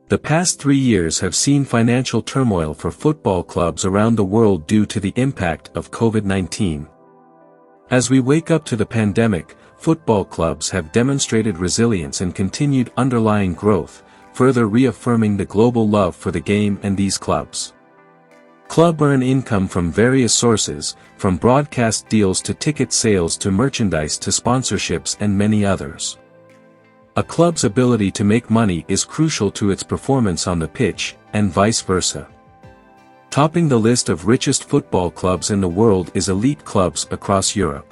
The past 3 years have seen financial turmoil for football clubs around the world due to the impact of COVID-19. As we wake up to the pandemic, football clubs have demonstrated resilience and continued underlying growth, further reaffirming the global love for the game and these clubs. Clubs earn income from various sources, from broadcast deals to ticket sales to merchandise to sponsorships and many others. A club's ability to make money is crucial to its performance on the pitch, and vice versa. Topping the list of richest football clubs in the world is elite clubs across Europe.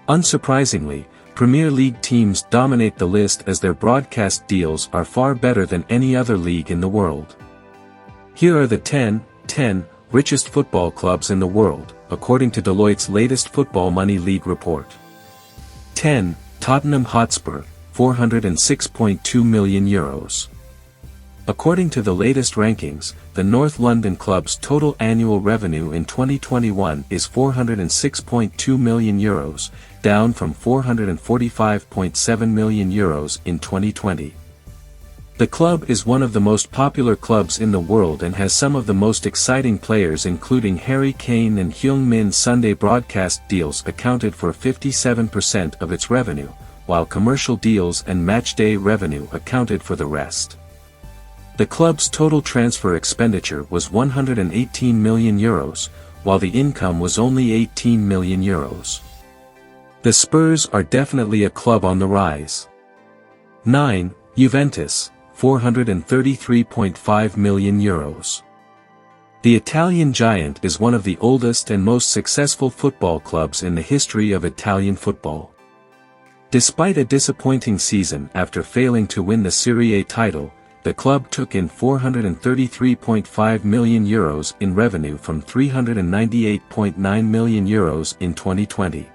Unsurprisingly, Premier League teams dominate the list as their broadcast deals are far better than any other league in the world. Here are the 10 richest football clubs in the world, according to Deloitte's latest Football Money League report. 10. Tottenham Hotspur, €406.2 million. According to the latest rankings, the North London club's total annual revenue in 2021 is €406.2 million, down from €445.7 million in 2020. The club is one of the most popular clubs in the world and has some of the most exciting players, including Harry Kane and Heung-min. Sunday broadcast deals accounted for 57% of its revenue, while commercial deals and matchday revenue accounted for the rest. The club's total transfer expenditure was €118 million, while the income was only €18 million. The Spurs are definitely a club on the rise. 9. Juventus, €433.5 million. The Italian giant is one of the oldest and most successful football clubs in the history of Italian football. Despite a disappointing season after failing to win the Serie A title, the club took in €433.5 million in revenue from €398.9 million in 2020.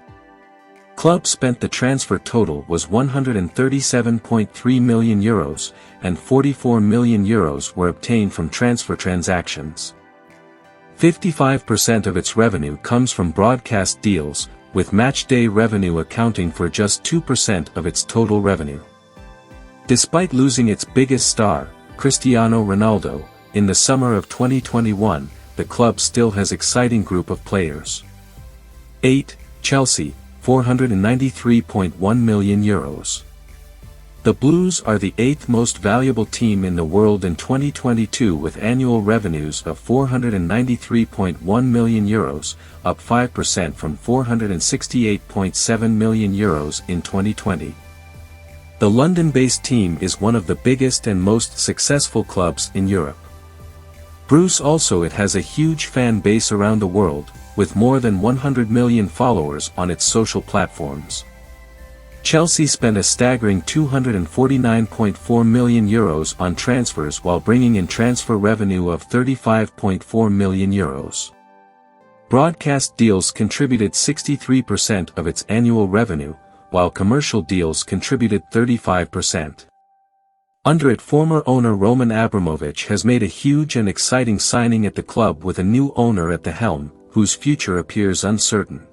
Club spent the transfer total was €137.3 million, and €44 million were obtained from transfer transactions. 55% of its revenue comes from broadcast deals, with matchday revenue accounting for just 2% of its total revenue. Despite losing its biggest star, Cristiano Ronaldo, in the summer of 2021, the club still has an exciting group of players. 8. Chelsea, €493.1 million. The Blues are the 8th most valuable team in the world in 2022 with annual revenues of €493.1 million, up 5% from €468.7 million in 2020. The London-based team is one of the biggest and most successful clubs in Europe. Bruce also it has a huge fan base around the world, with more than 100 million followers on its social platforms. Chelsea spent a staggering €249.4 million on transfers while bringing in transfer revenue of €35.4 million. Broadcast deals contributed 63% of its annual revenue, while commercial deals contributed 35%. Under it, former owner Roman Abramovich has made a huge and exciting signing at the club with a new owner at the helm, whose future appears uncertain.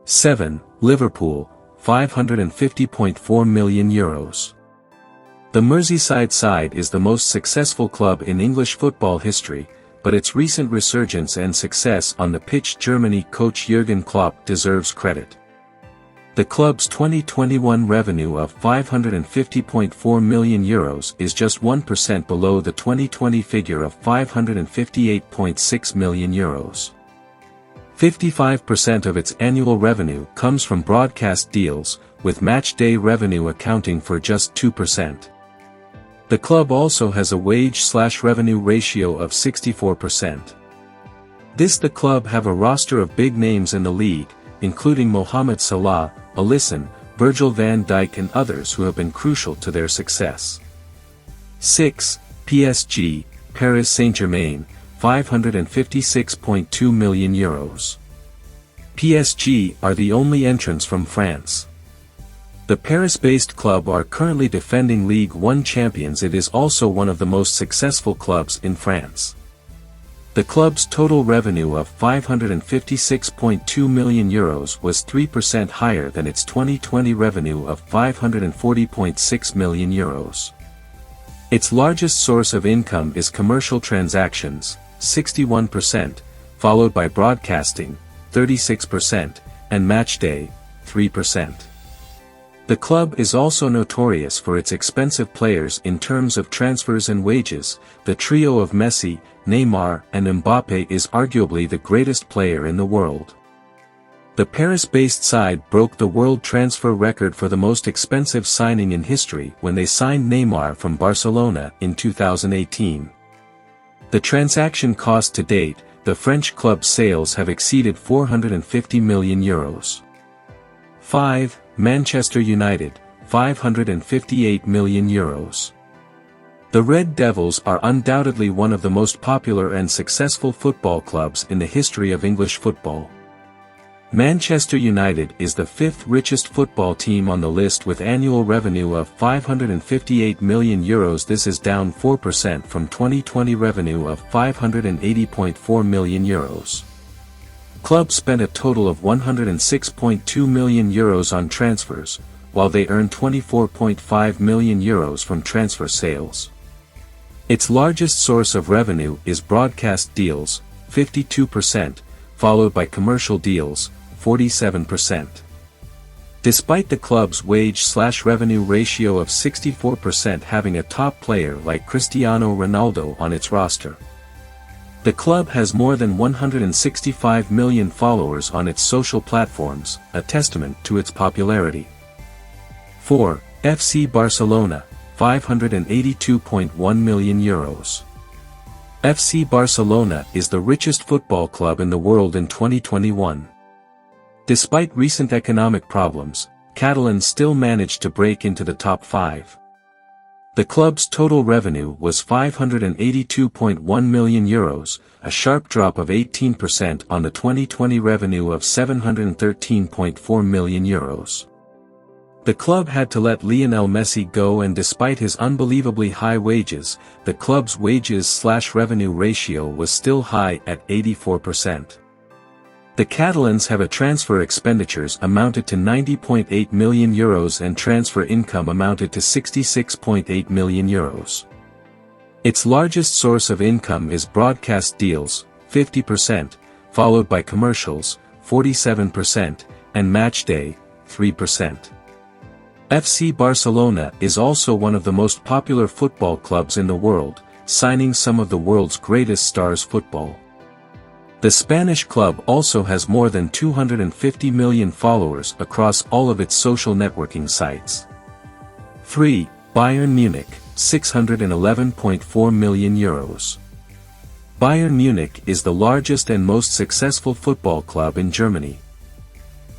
7. Liverpool, €550.4 million. The Merseyside side is the most successful club in English football history, but its recent resurgence and success on the pitch Germany coach Jurgen Klopp deserves credit. The club's 2021 revenue of €550.4 million is just 1% below the 2020 figure of €558.6 million. 55% of its annual revenue comes from broadcast deals, with matchday revenue accounting for just 2%. The club also has a wage/revenue ratio of 64%. The club have a roster of big names in the league, including Mohamed Salah, Alisson, Virgil van Dijk and others who have been crucial to their success. 6. PSG, Paris Saint-Germain, €556.2 million. PSG are the only entrants from France. The Paris-based club are currently defending Ligue 1 champions. It is also one of the most successful clubs in France. The club's total revenue of €556.2 million was 3% higher than its 2020 revenue of €540.6 million. Its largest source of income is commercial transactions, 61%, followed by broadcasting, 36%, and matchday, 3%. The club is also notorious for its expensive players in terms of transfers and wages. The trio of Messi, Neymar, and Mbappe is arguably the greatest player in the world. The Paris-based side broke the world transfer record for the most expensive signing in history when they signed Neymar from Barcelona in 2018. The transaction cost to date, the French club's sales have exceeded €450 million. 5. Manchester United, €558 million. The Red Devils are undoubtedly one of the most popular and successful football clubs in the history of English football. Manchester United is the fifth richest football team on the list with annual revenue of €558 million. This is down 4% from 2020 revenue of €580.4 million. Club spent a total of €106.2 million on transfers, while they earned €24.5 million from transfer sales. Its largest source of revenue is broadcast deals, 52%, followed by commercial deals, 47%. Despite the club's wage-revenue ratio of 64% having a top player like Cristiano Ronaldo on its roster, the club has more than 165 million followers on its social platforms, a testament to its popularity. 4. FC Barcelona, €582.1 million. FC Barcelona is the richest football club in the world in 2021. Despite recent economic problems, Catalans still managed to break into the top 5. The club's total revenue was €582.1 million, a sharp drop of 18% on the 2020 revenue of €713.4 million. The club had to let Lionel Messi go, and despite his unbelievably high wages, the club's wages-revenue ratio was still high at 84%. The Catalans have a transfer expenditures amounted to €90.8 million and transfer income amounted to €66.8 million. Its largest source of income is broadcast deals, 50%, followed by commercials, 47%, and matchday, 3%. FC Barcelona is also one of the most popular football clubs in the world, signing some of the world's greatest stars football. The Spanish club also has more than 250 million followers across all of its social networking sites. 3. Bayern Munich, €611.4 million. Bayern Munich is the largest and most successful football club in Germany.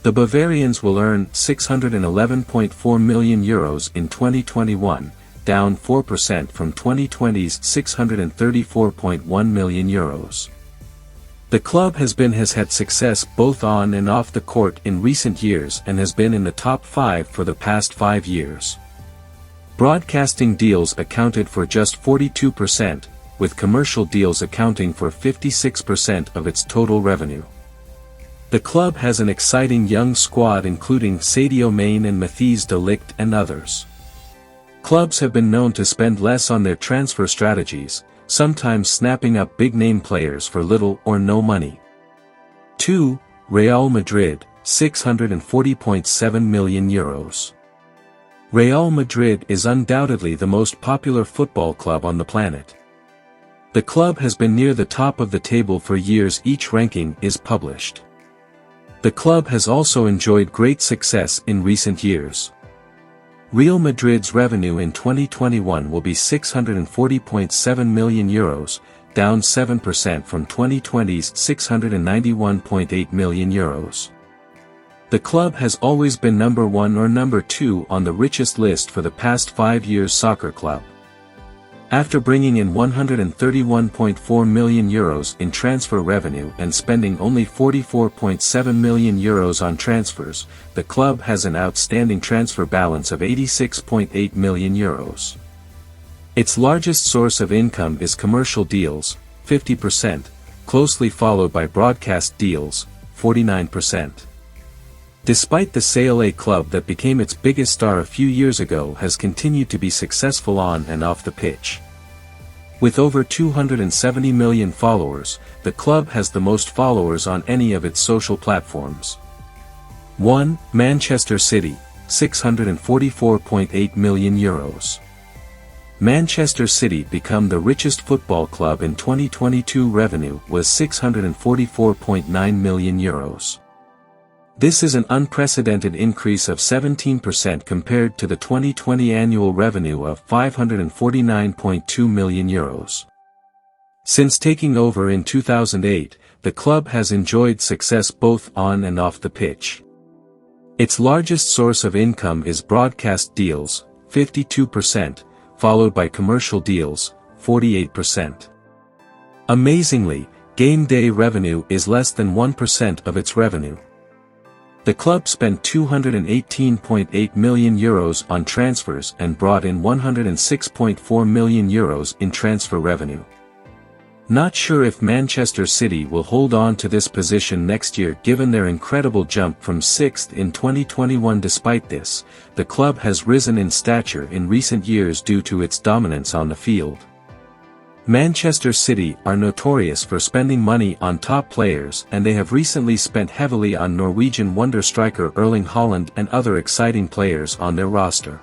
The Bavarians will earn €611.4 million in 2021, down 4% from 2020's €634.1 million. The club has had success both on and off the court in recent years and has been in the top 5 for the past 5 years. Broadcasting deals accounted for just 42%, with commercial deals accounting for 56% of its total revenue. The club has an exciting young squad including Sadio Mane and Matthijs de Ligt and others. Clubs have been known to spend less on their transfer strategies, sometimes snapping up big-name players for little or no money. 2. Real Madrid, €640.7 million. Real Madrid is undoubtedly the most popular football club on the planet. The club has been near the top of the table for years. Each ranking is published. The club has also enjoyed great success in recent years. Real Madrid's revenue in 2021 will be €640.7 million, down 7% from 2020's €691.8 million. The club has always been number 1 or number 2 on the richest list for the past 5 years. Soccer club. After bringing in €131.4 million in transfer revenue and spending only €44.7 million on transfers, the club has an outstanding transfer balance of €86.8 million. Its largest source of income is commercial deals, 50%, closely followed by broadcast deals, 49%. Despite the Sale, a club that became its biggest star a few years ago has continued to be successful on and off the pitch. With over 270 million followers, the club has the most followers on any of its social platforms. 1. Manchester City, €644.8 million. Manchester City become the richest football club in 2022. Revenue was €644.9 million. This is an unprecedented increase of 17% compared to the 2020 annual revenue of €549.2 million. Since taking over in 2008, the club has enjoyed success both on and off the pitch. Its largest source of income is broadcast deals, 52%, followed by commercial deals, 48%. Amazingly, game day revenue is less than 1% of its revenue. The club spent €218.8 million on transfers and brought in €106.4 million in transfer revenue. Not sure if Manchester City will hold on to this position next year given their incredible jump from 6th in 2021. Despite this, the club has risen in stature in recent years due to its dominance on the field. Manchester City are notorious for spending money on top players, and they have recently spent heavily on Norwegian wonder striker Erling Haaland and other exciting players on their roster.